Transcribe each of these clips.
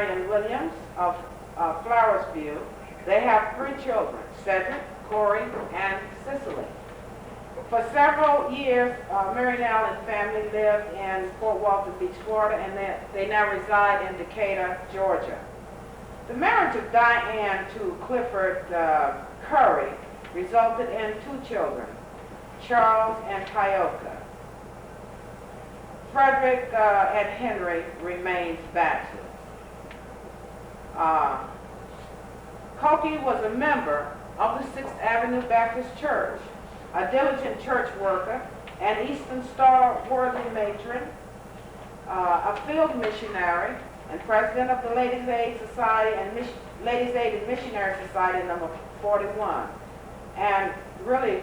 and Williams of Flowersview. They have 3 children, Cedric, Corey, and Cicely. For several years, Mary Nell and family lived in Fort Walton Beach, Florida, and they now reside in Decatur, Georgia. The marriage of Diane to Clifford Curry resulted in 2 children, Charles and Tioka. Frederick and Henry remains bachelors. Cokie was a member of the 6th Avenue Baptist Church, a diligent church worker, an Eastern Star worthy matron, a field missionary, and president of the Ladies' Aid Society and Ladies' Aid and Missionary Society number 41. And really,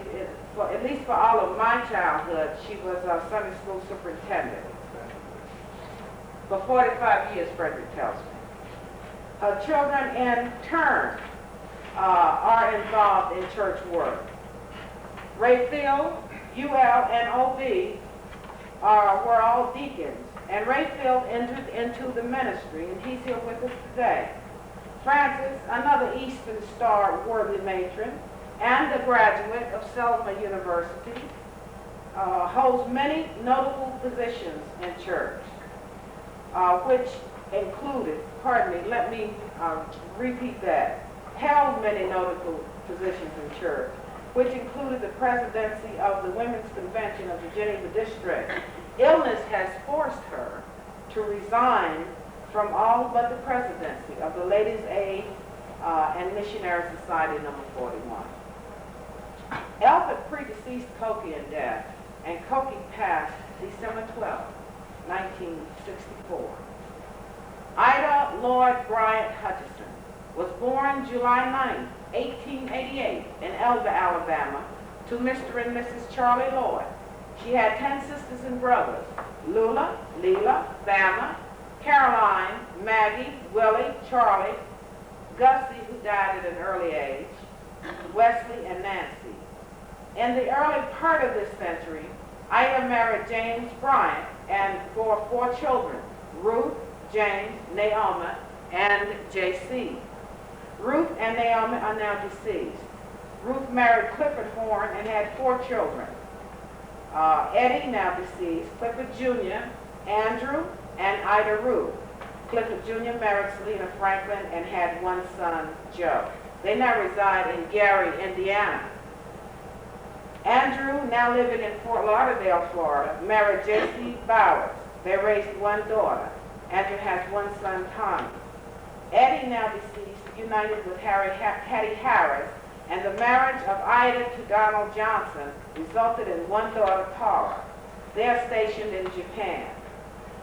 at least for all of my childhood, she was a Sunday school superintendent. For 45 years, Frederick tells me. Her children, in turn, are involved in church work. Rayfield, UL, and OB were all deacons, and Rayfield entered into the ministry, and he's here with us today. Francis, another Eastern Star worthy matron, and a graduate of Selma University, holds many notable positions in church, which included, let me repeat that, held many notable positions in church, which included the presidency of the Women's Convention of the Geneva District. Illness has forced her to resign from all but the presidency of the Ladies' Aid and Missionary Society number 41. Elbert predeceased Cokie in death, and Cokie passed December 12, 1964. Ida Lloyd Bryant Hutchison was born July 9, 1888 in Elba, Alabama, to Mr. and Mrs. Charlie Lloyd. She had 10 sisters and brothers: Lula, Leela, Bama, Caroline, Maggie, Willie, Charlie, Gussie, who died at an early age, Wesley, and Nancy. In the early part of this century, Ida married James Bryant and bore 4 children: Ruth, James, Naomi, and J.C. Ruth and Naomi are now deceased. Ruth married Clifford Horn and had 4 children. Eddie, now deceased, Clifford Jr., Andrew, and Ida Ruth. Clifford Jr. married Selena Franklin and had 1 son, Joe. They now reside in Gary, Indiana. Andrew, now living in Fort Lauderdale, Florida, married J.C. Bowers. They raised 1 daughter. Andrew has 1 son, Tommy. Eddie, now deceased, united with Hattie Harris, and the marriage of Ida to Donald Johnson resulted in 1 daughter, Tara. They are stationed in Japan.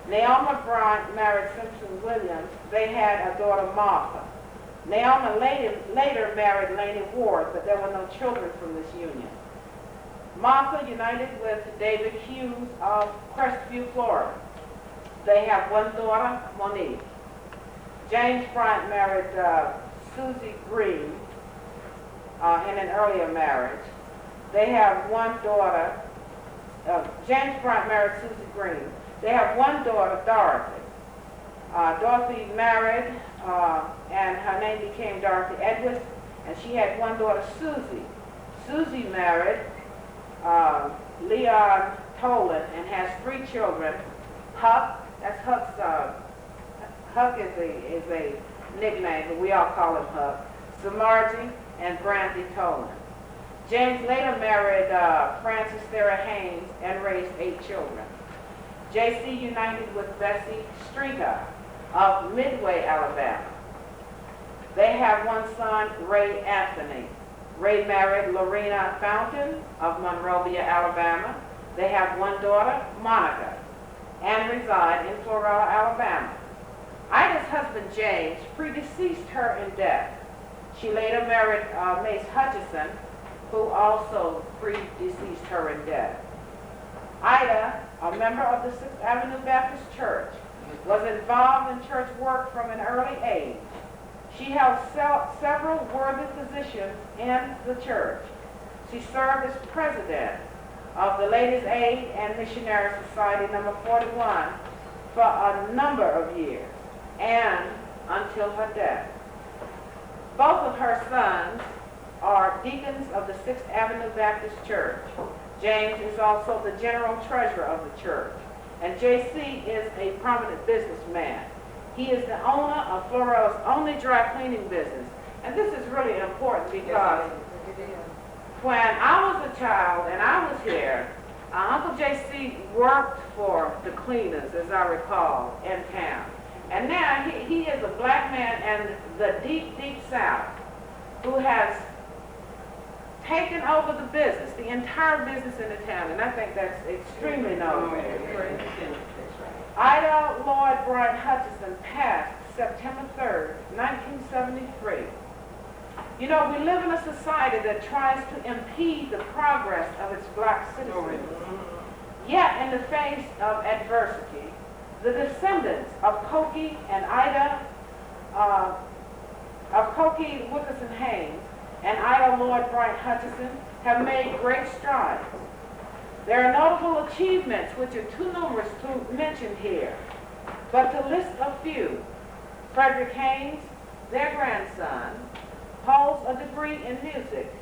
Naomi Bryant married Simpson Williams. They had a daughter, Martha. Naomi later married Laney Ward, but there were no children from this union. Martha united with David Hughes of Crestview, Florida. They have 1 daughter, Monique. James Bryant married Susie Green in an earlier marriage. They have 1 daughter. James Bryant married Susie Green. They have 1 daughter, Dorothy. Dorothy married, and her name became Dorothy Edwards, and she had 1 daughter, Susie. Susie married Leon Tolan and has 3 children. Huck, that's Huck's, Huck is a nickname, but we all call him Huck. Samarji and Brandy Tolan. James later married Frances Sarah Haynes and raised 8 children. J.C. united with Bessie Streeter of Midway, Alabama. They have 1 son, Ray Anthony. Ray married Lorena Fountain of Monrovia, Alabama. They have 1 daughter, Monica, and reside in Florida, Alabama. Ida's husband, James, predeceased her in death. She later married Mace Hutchison, who also predeceased her in death. Ida, a member of the 6th Avenue Baptist Church, was involved in church work from an early age. She held several worthy positions in the church. She served as president of the Ladies' Aid and Missionary Society number 41 for a number of years, and until her death. Both of her sons are deacons of the 6th Avenue Baptist Church. James is also the general treasurer of the church. And J.C. is a prominent businessman. He is the owner of Florella's only dry cleaning business. And this is really important because when I was a child and I was here, Uncle J.C. worked for the cleaners, as I recall, in town. And now he is a black man in the deep, deep South who has taken over the business, the entire business in the town, and I think that's extremely noteworthy. Ida Lloyd Bryant Hutchison passed September 3rd, 1973. You know, we live in a society that tries to impede the progress of its black citizens. Yet, in the face of adversity, the descendants of Cokie and Ida, of Cokie Wilkerson Haynes and Ida Lloyd Bryant Hutchison have made great strides. There are notable achievements which are too numerous to mention here, but to list a few: Frederick Haynes, their grandson, holds a degree in music.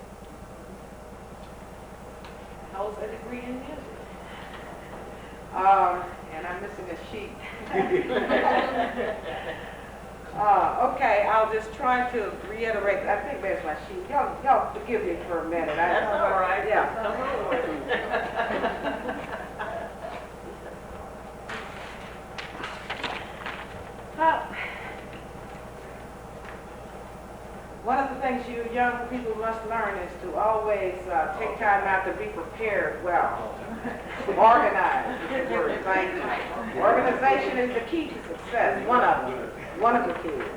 And I'm missing a sheet. Okay, I'll just try to reiterate. I think there's my sheet. Y'all forgive me for a minute. That's all right. Yeah. One of the things you young people must learn is to always take time out to be prepared well. Organized. Organization is the key to success. One of the keys.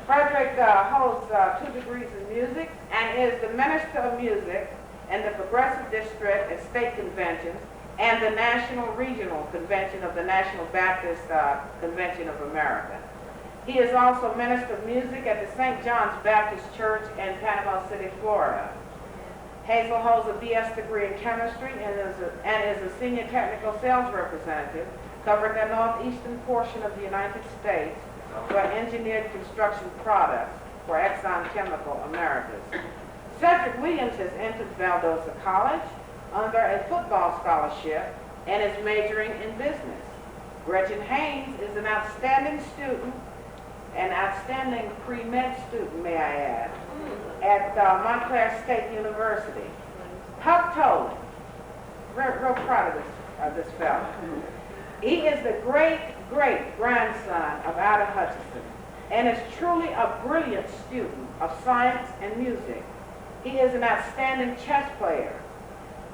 Frederick holds 2 degrees in music and is the Minister of Music in the Progressive District and State Conventions and the National Regional Convention of the National Baptist Convention of America. He is also Minister of Music at the St. John's Baptist Church in Panama City, Florida. Hazel holds a BS degree in chemistry and is a senior technical sales representative covering the northeastern portion of the United States for engineered construction products for Exxon Chemical Americas. Cedric Williams has entered Valdosta College under a football scholarship and is majoring in business. Gretchen Haynes is an outstanding student, an outstanding pre-med student, may I add, at Montclair State University. Huck Tolan, real proud of this fellow. He is the great-great-grandson of Ida Hutchison and is truly a brilliant student of science and music. He is an outstanding chess player,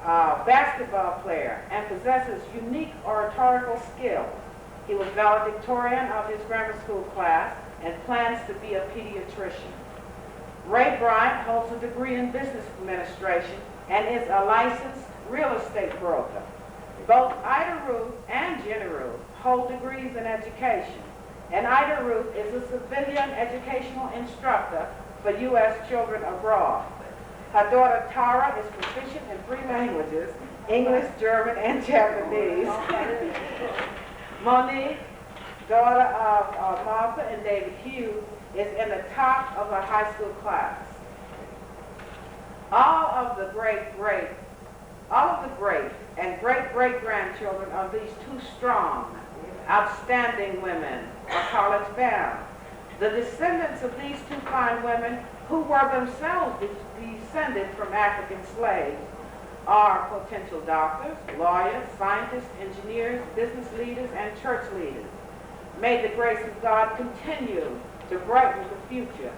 basketball player, and possesses unique oratorical skills. He was valedictorian of his grammar school class and plans to be a pediatrician. Ray Bryant holds a degree in business administration and is a licensed real estate broker. Both Ida Ruth and Jenny Ruth hold degrees in education, and Ida Ruth is a civilian educational instructor for U.S. children abroad. Her daughter Tara is proficient in 3 languages, English, German, and Japanese. Monique, daughter of Martha and David Hughes, is in the top of her high school class. All of the great and great-great-grandchildren of these 2 strong, outstanding women are college bound. The descendants of these 2 fine women, who were themselves descended from African slaves, are potential doctors, lawyers, scientists, engineers, business leaders, and church leaders. May the grace of God continue to brighten the future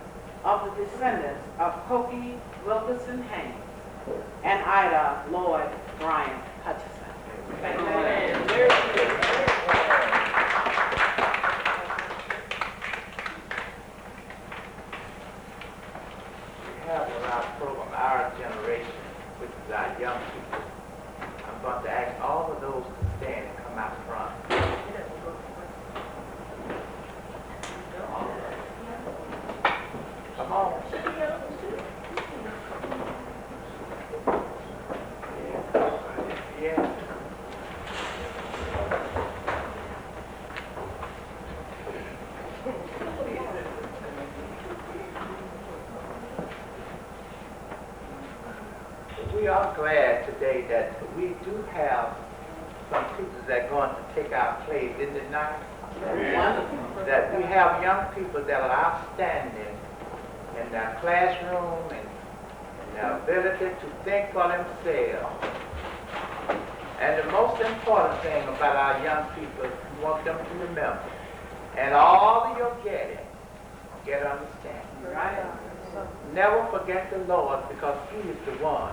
of the descendants of Cokie Wilkerson Haynes and Ida Lloyd Bryant Hutchison. Thank you. We have on our program Our Generation, which is our young people. I'm going to ask all of those to stand and come out front. Come on. Yeah. we are glad today that we do have some people that are going to take our place. Isn't it nice? Wonderful. That we have young people that are outstanding in their classroom and their ability to think for themselves. And the most important thing about our young people is we want them to remember, and all of your getting, get understanding. Right. Never forget the Lord, because He is the one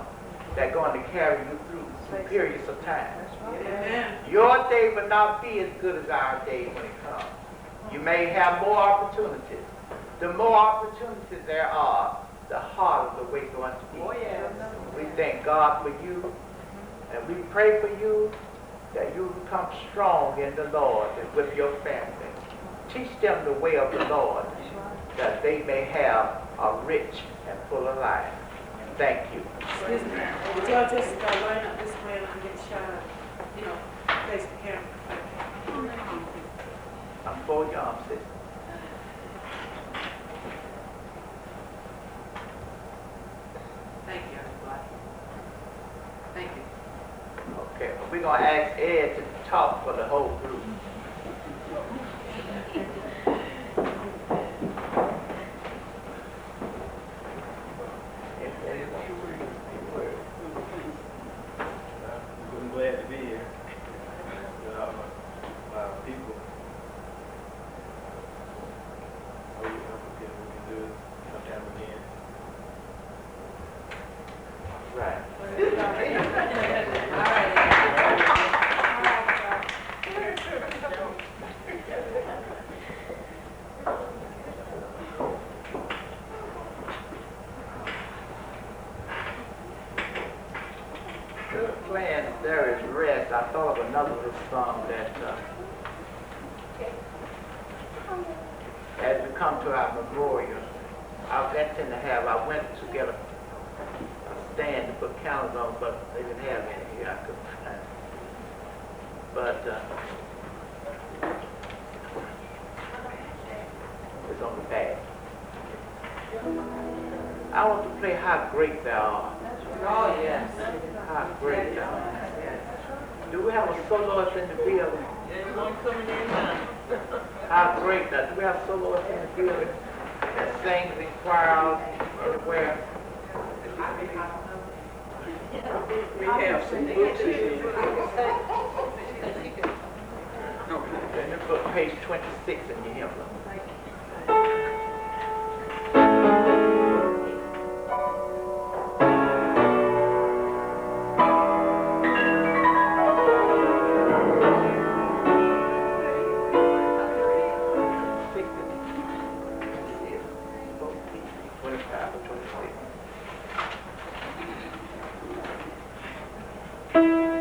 that's going to carry you through periods of time. Amen. Your day will not be as good as our day when it comes. You may have more opportunities. The more opportunities there are, the harder the way going to be. Oh, yes. We thank God for you, and we pray for you that you become strong in the Lord and with your family. Teach them the way of the Lord, that they may have a rich and full life. Thank you. Excuse me, would y'all just line up this way and I'm getting shot, you know, face the camera. I'm for young, sister. Thank you, everybody. Thank you. Okay, we're going to ask Ed to talk for the whole group. I'm glad to be here with all my people. We can do it sometime again. Right. Playing There Is Rest, I thought of another little song that as we come to our memorial, I went to get a stand to put candles on, but they didn't have any here. I couldn't find it. But it's on the back. I want to play How Great Thou Art. Oh, yes. How great thou art. Do we have a soloist in the building? How great thou art. Do we have soloists in the building that sings in choirs everywhere? We have some Then you put page 26 in your hymnal. Thank you.